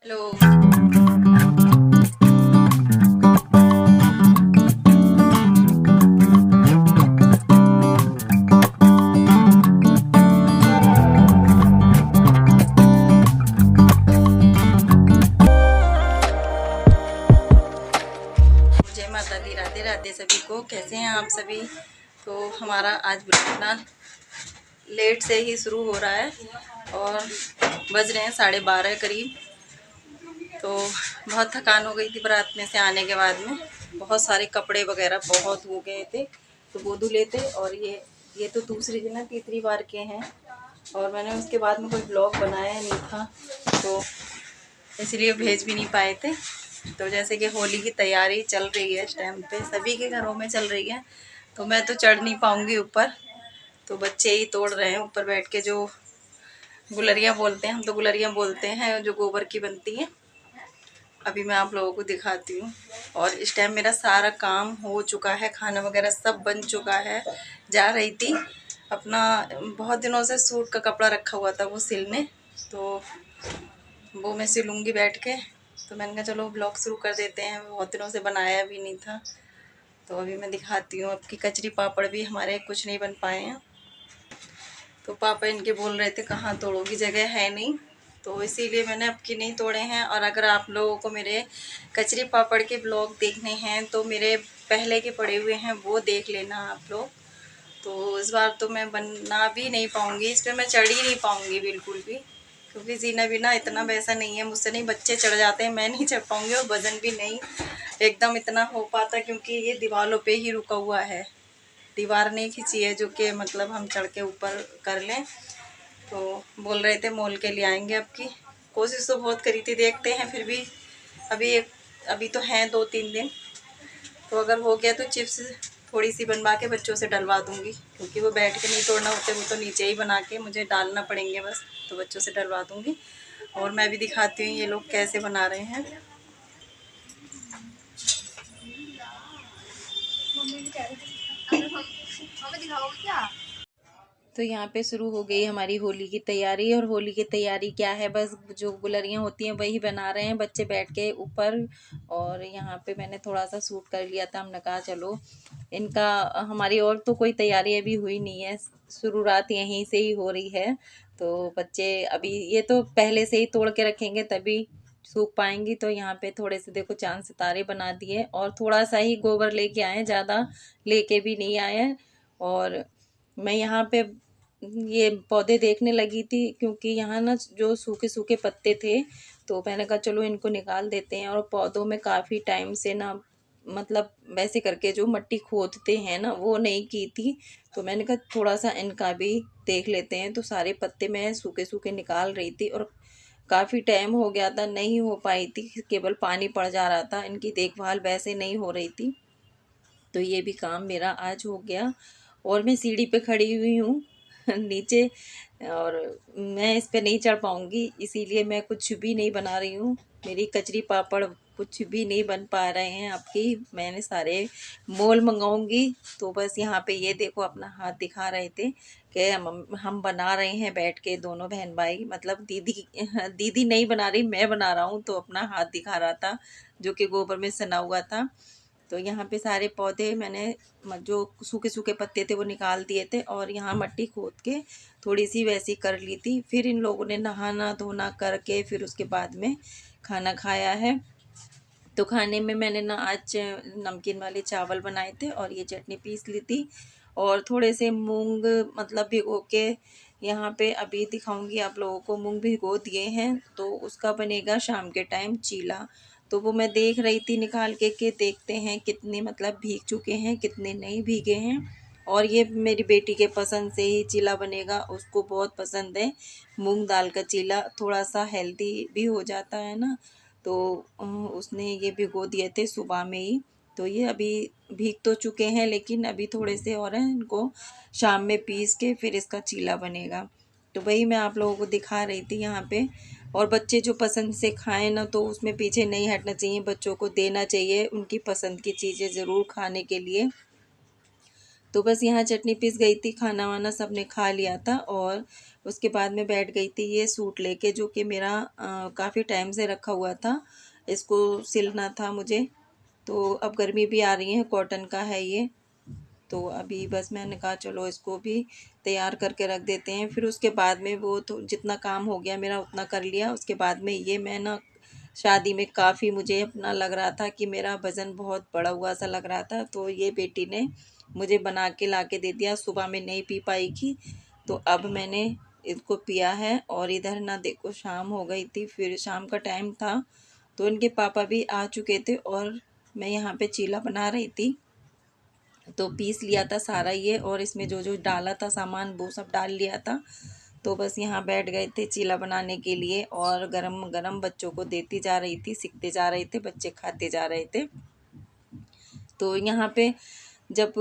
Hello. जय माता दी, राधे राधे सभी को। कैसे हैं आप सभी? तो हमारा आज इतना लेट से ही शुरू हो रहा है और बज रहे हैं 12:30 करीब। तो बहुत थकान हो गई थी बारात में से आने के बाद में। बहुत सारे कपड़े वगैरह बहुत हो गए थे तो वो धुले थे। और ये तो दूसरी दिन है, तीसरी बार के हैं और मैंने उसके बाद में कोई ब्लॉग बनाया नहीं था तो इसलिए भेज भी नहीं पाए थे। तो जैसे कि होली की तैयारी चल रही है इस टाइम पे, सभी के घरों में चल रही है, तो मैं तो चढ़ नहीं पाऊँगी ऊपर। तो बच्चे ही तोड़ रहे हैं ऊपर बैठ के, जो गुलरियाँ बोलते हैं, हम तो गुलरियाँ बोलते हैं, जो गोबर की बनती हैं। अभी मैं आप लोगों को दिखाती हूँ। और इस टाइम मेरा सारा काम हो चुका है, खाना वगैरह सब बन चुका है। जा रही थी अपना, बहुत दिनों से सूट का कपड़ा रखा हुआ था वो सिलने, तो वो मैं सिलूँगी बैठ के। तो मैंने कहा चलो ब्लॉग शुरू कर देते हैं, बहुत दिनों से बनाया भी नहीं था। तो अभी मैं दिखाती हूँ। अब की कचरी पापड़ भी हमारे कुछ नहीं बन पाए हैं, तो पापा इनके बोल रहे थे कहाँ तोड़ोगी, जगह है नहीं, तो इसीलिए मैंने अब की नहीं तोड़े हैं। और अगर आप लोगों को मेरे कचरी पापड़ के ब्लॉग देखने हैं तो मेरे पहले के पड़े हुए हैं, वो देख लेना आप लोग। तो इस बार तो मैं बना भी नहीं पाऊँगी, इस पर मैं चढ़ ही नहीं पाऊँगी बिल्कुल भी, क्योंकि जीना बिना इतना वैसा नहीं है मुझसे। नहीं, बच्चे चढ़ जाते हैं, मैं नहीं चढ़ पाऊँगी। और वज़न भी नहीं एकदम इतना हो पाता, क्योंकि ये दीवारों पे ही रुका हुआ है, दीवार नहीं खींची है जो कि मतलब हम चढ़ के ऊपर कर लें। तो बोल रहे थे मोल के लिए आएंगे। अब की कोशिश तो बहुत करी थी, देखते हैं फिर भी। अभी अभी तो हैं 2-3 दिन, तो अगर हो गया तो चिप्स थोड़ी सी बनवा के बच्चों से डलवा दूँगी, क्योंकि वो बैठ के नहीं तोड़ना होते, वो तो नीचे ही बना के मुझे डालना पड़ेंगे बस, तो बच्चों से डलवा दूँगी। और मैं भी दिखाती हूँ ये लोग कैसे बना रहे हैं। तो यहाँ पे शुरू हो गई हमारी होली की तैयारी। और होली की तैयारी क्या है, बस जो गुलरियाँ होती हैं वही बना रहे हैं बच्चे बैठ के ऊपर। और यहाँ पे मैंने थोड़ा सा सूट कर लिया था, हमने कहा चलो इनका, हमारी और तो कोई तैयारी अभी हुई नहीं है, शुरुआत यहीं से ही हो रही है। तो बच्चे अभी ये तो पहले से ही तोड़ के रखेंगे तभी सूख पाएंगी। तो यहाँ पे थोड़े से देखो चांद सितारे बना दिए, और थोड़ा सा ही गोबर लेके आए, ज़्यादा लेके भी नहीं आए। और मैं यहाँ पे ये पौधे देखने लगी थी, क्योंकि यहाँ ना जो सूखे सूखे पत्ते थे, तो मैंने कहा चलो इनको निकाल देते हैं। और पौधों में काफ़ी टाइम से ना, मतलब वैसे करके जो मिट्टी खोदते हैं ना, वो नहीं की थी। तो मैंने कहा थोड़ा सा इनका भी देख लेते हैं। तो सारे पत्ते मैं सूखे सूखे निकाल रही थी, और काफ़ी टाइम हो गया था, नहीं हो पाई थी, केवल पानी पड़ जा रहा था, इनकी देखभाल वैसे नहीं हो रही थी। तो ये भी काम मेरा आज हो गया। और मैं सीढ़ी पे खड़ी हुई हूँ नीचे, और मैं इस पे नहीं चढ़ पाऊँगी, इसीलिए मैं कुछ भी नहीं बना रही हूँ। मेरी कचरी पापड़ कुछ भी नहीं बन पा रहे हैं आपकी, मैंने सारे मोल मंगाऊंगी। तो बस यहाँ पे ये देखो अपना हाथ दिखा रहे थे कि हम बना रहे हैं बैठ के, दोनों बहन भाई, मतलब दीदी दीदी नहीं बना रही, मैं बना रहा हूँ। तो अपना हाथ दिखा रहा था जो कि गोबर में सना हुआ था। तो यहाँ पे सारे पौधे मैंने जो सूखे सूखे पत्ते थे वो निकाल दिए थे, और यहाँ मिट्टी खोद के थोड़ी सी वैसी कर ली थी। फिर इन लोगों ने नहाना धोना करके फिर उसके बाद में खाना खाया है। तो खाने में मैंने ना आज नमकीन वाले चावल बनाए थे, और ये चटनी पीस ली थी, और थोड़े से मूंग मतलब भिगो के, यहाँ पे अभी दिखाऊंगी आप लोगों को, मूंग भिगो दिए हैं। तो उसका बनेगा शाम के टाइम चीला। तो वो मैं देख रही थी निकाल के कि देखते हैं कितने मतलब भीग चुके हैं, कितने नहीं भीगे हैं। और ये मेरी बेटी के पसंद से ही चीला बनेगा, उसको बहुत पसंद है मूंग दाल का चीला, थोड़ा सा हेल्दी भी हो जाता है ना। तो उसने ये भिगो दिए थे सुबह में ही। तो ये अभी भीग तो चुके हैं, लेकिन अभी थोड़े से और हैं, इनको शाम में पीस के फिर इसका चीला बनेगा। तो वही मैं आप लोगों को दिखा रही थी यहाँ पे। और बच्चे जो पसंद से खाएं ना, तो उसमें पीछे नहीं हटना चाहिए, बच्चों को देना चाहिए उनकी पसंद की चीज़ें ज़रूर खाने के लिए। तो बस यहाँ चटनी पीस गई थी, खाना वाना सबने खा लिया था और उसके बाद में बैठ गई थी ये सूट लेके, जो कि मेरा काफ़ी टाइम से रखा हुआ था, इसको सिलना था मुझे। तो अब गर्मी भी आ रही है, कॉटन का है ये। तो अभी बस मैंने कहा चलो इसको भी तैयार करके रख देते हैं। फिर उसके बाद में वो तो जितना काम हो गया मेरा उतना कर लिया। उसके बाद में ये मैं ना शादी में काफ़ी मुझे अपना लग रहा था कि मेरा वज़न बहुत बढ़ा हुआ सा लग रहा था, तो ये बेटी ने मुझे बना के ला के दे दिया। सुबह में नहीं पी पाई थी तो अब मैंने इसको पिया है। और इधर ना देखो शाम हो गई थी, फिर शाम का टाइम था तो इनके पापा भी आ चुके थे और मैं यहाँ पे चीला बना रही थी। तो पीस लिया था सारा ये, और इसमें जो जो डाला था सामान वो सब डाल लिया था। तो बस यहाँ बैठ गए थे चीला बनाने के लिए और गरम गरम बच्चों को देती जा रही थी, सीखते जा रहे थे, बच्चे खाते जा रहे थे। तो यहाँ पे जब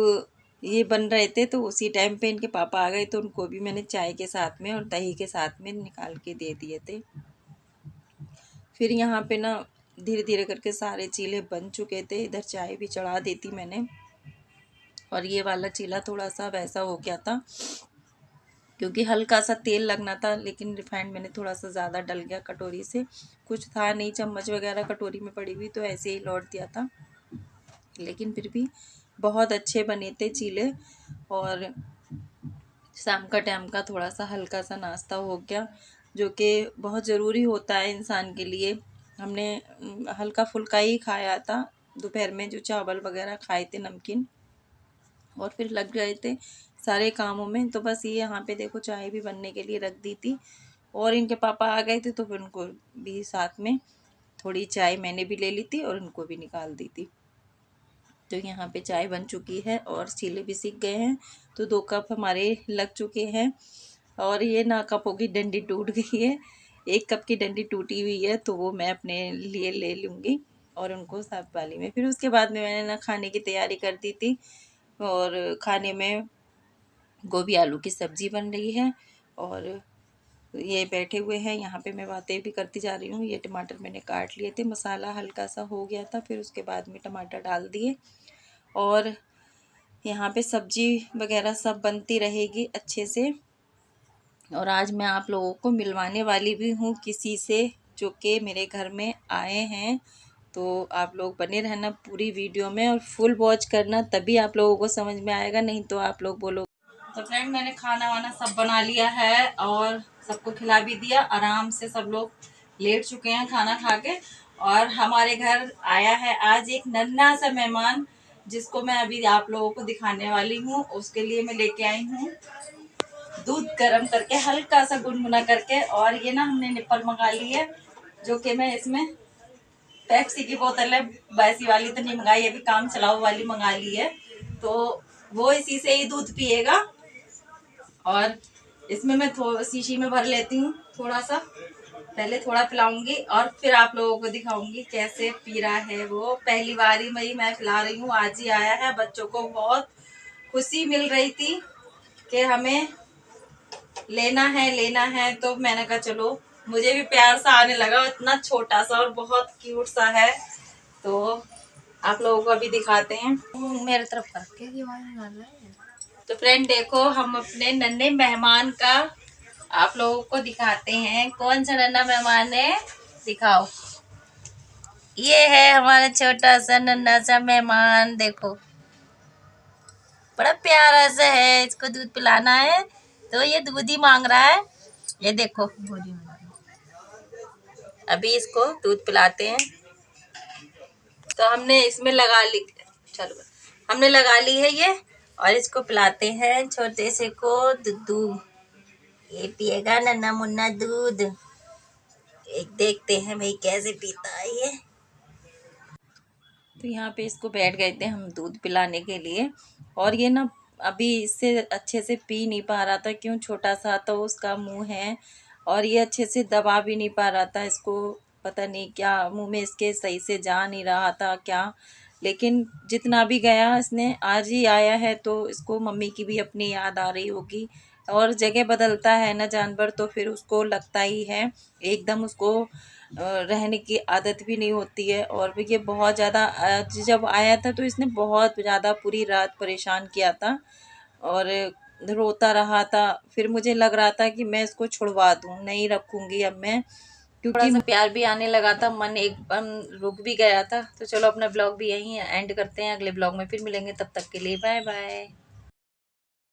ये बन रहे थे तो उसी टाइम पे इनके पापा आ गए, तो उनको भी मैंने चाय के साथ में और दही के साथ में निकाल के दे दिए थे। फिर यहाँ पे ना धीरे धीरे करके सारे चीले बन चुके थे। इधर चाय भी चढ़ा देती मैंने। और ये वाला चीला थोड़ा सा वैसा हो गया था क्योंकि हल्का सा तेल लगना था, लेकिन रिफाइंड मैंने थोड़ा सा ज़्यादा डल गया कटोरी से, कुछ था नहीं, चम्मच वगैरह कटोरी में पड़ी हुई, तो ऐसे ही लौट दिया था। लेकिन फिर भी बहुत अच्छे बने थे चीले। और शाम का टाइम का थोड़ा सा हल्का सा नाश्ता हो गया, जो कि बहुत ज़रूरी होता है इंसान के लिए। हमने हल्का फुल्का ही खाया था दोपहर में, जो चावल वगैरह खाए थे नमकीन, और फिर लग गए थे सारे कामों में। तो बस ये यहाँ पे देखो चाय भी बनने के लिए रख दी थी और इनके पापा आ गए थे तो फिर उनको भी साथ में थोड़ी चाय मैंने भी ले ली थी और उनको भी निकाल दी थी। तो यहाँ पे चाय बन चुकी है और चीले भी सीख गए हैं, तो 2 कप हमारे लग चुके हैं। और ये ना कपों की डंडी टूट गई है, 1 कप की डंडी टूटी हुई है, तो वो मैं अपने लिए ले लूँगी और उनको साफ वाली में। फिर उसके बाद में मैंने ना खाने की तैयारी कर दी थी और खाने में गोभी आलू की सब्ज़ी बन रही है और ये बैठे हुए हैं। यहाँ पे मैं बातें भी करती जा रही हूँ। ये टमाटर मैंने काट लिए थे, मसाला हल्का सा हो गया था, फिर उसके बाद में टमाटर डाल दिए और यहाँ पे सब्जी वगैरह सब बनती रहेगी अच्छे से। और आज मैं आप लोगों को मिलवाने वाली भी हूँ किसी से जो कि मेरे घर में आए हैं। तो आप लोग बने रहना पूरी वीडियो में और फुल वॉच करना, तभी आप लोगों को समझ में आएगा, नहीं तो आप लोग बोलो। तो फ्रेंड मैंने खाना वाना सब बना लिया है और सबको खिला भी दिया। आराम से सब लोग लेट चुके हैं खाना खा के। और हमारे घर आया है आज एक नन्हा सा मेहमान, जिसको मैं अभी आप लोगों को दिखाने वाली हूँ। उसके लिए मैं लेके आई हूँ दूध गर्म करके हल्का सा गुनगुना करके। और ये ना हमने निप्पल मंगा ली है, जो कि मैं इसमें पेप्सी की बोतल है, वैसी वाली तो नहीं मंगाई, अभी काम चलाओ वाली मंगा ली है। तो वो इसी से ही दूध पिएगा। और इसमें मैं शीशी में भर लेती हूँ थोड़ा सा, पहले थोड़ा पिलाऊंगी और फिर आप लोगों को दिखाऊंगी कैसे पी रहा है वो। पहली बार ही मैं पिला रही हूँ, आज ही आया है। बच्चों को बहुत खुशी मिल रही थी कि हमें लेना है, तो मैंने कहा चलो, मुझे भी प्यार सा आने लगा। इतना छोटा सा और बहुत क्यूट सा है, तो आप लोगों को अभी दिखाते हैं। मेरे तरफ करके तो फ्रेंड देखो, हम अपने नन्हे मेहमान का आप लोगों को दिखाते हैं। कौन सा नन्हा मेहमान है, दिखाओ। ये है हमारा छोटा सा नन्हा सा मेहमान, देखो बड़ा प्यारा सा है। इसको दूध पिलाना है तो ये दूध ही मांग रहा है। ये देखो, अभी इसको दूध पिलाते हैं। तो हमने इसमें लगा ली, चलो हमने लगा ली है ये, और इसको पिलाते हैं छोटे से को दूध। ये पिएगा नन्ना मुन्ना दूध। एक देखते हैं भाई कैसे पीता है ये। तो यहाँ पे इसको बैठ गए थे हम दूध पिलाने के लिए, और ये ना अभी इससे अच्छे से पी नहीं पा रहा था, क्यों, छोटा सा तो उसका मुंह है और ये अच्छे से दबा भी नहीं पा रहा था इसको। पता नहीं क्या मुंह में इसके सही से जा नहीं रहा था क्या। लेकिन जितना भी गया, इसने आज ही आया है तो इसको मम्मी की भी अपनी याद आ रही होगी। और जगह बदलता है ना जानवर, तो फिर उसको लगता ही है, एकदम उसको रहने की आदत भी नहीं होती है। और भी ये बहुत ज़्यादा जब आया था तो इसने बहुत ज़्यादा पूरी रात परेशान किया था और रोता रहा था। फिर मुझे लग रहा था कि मैं इसको छुड़वा दूँ, नहीं रखूँगी अब मैं, क्योंकि थोड़ा सा प्यार भी आने लगा था, मन एकदम रुक भी गया था। तो चलो अपना ब्लॉग भी यहीं एंड करते हैं, अगले ब्लॉग में फिर मिलेंगे, तब तक के लिए बाय बाय।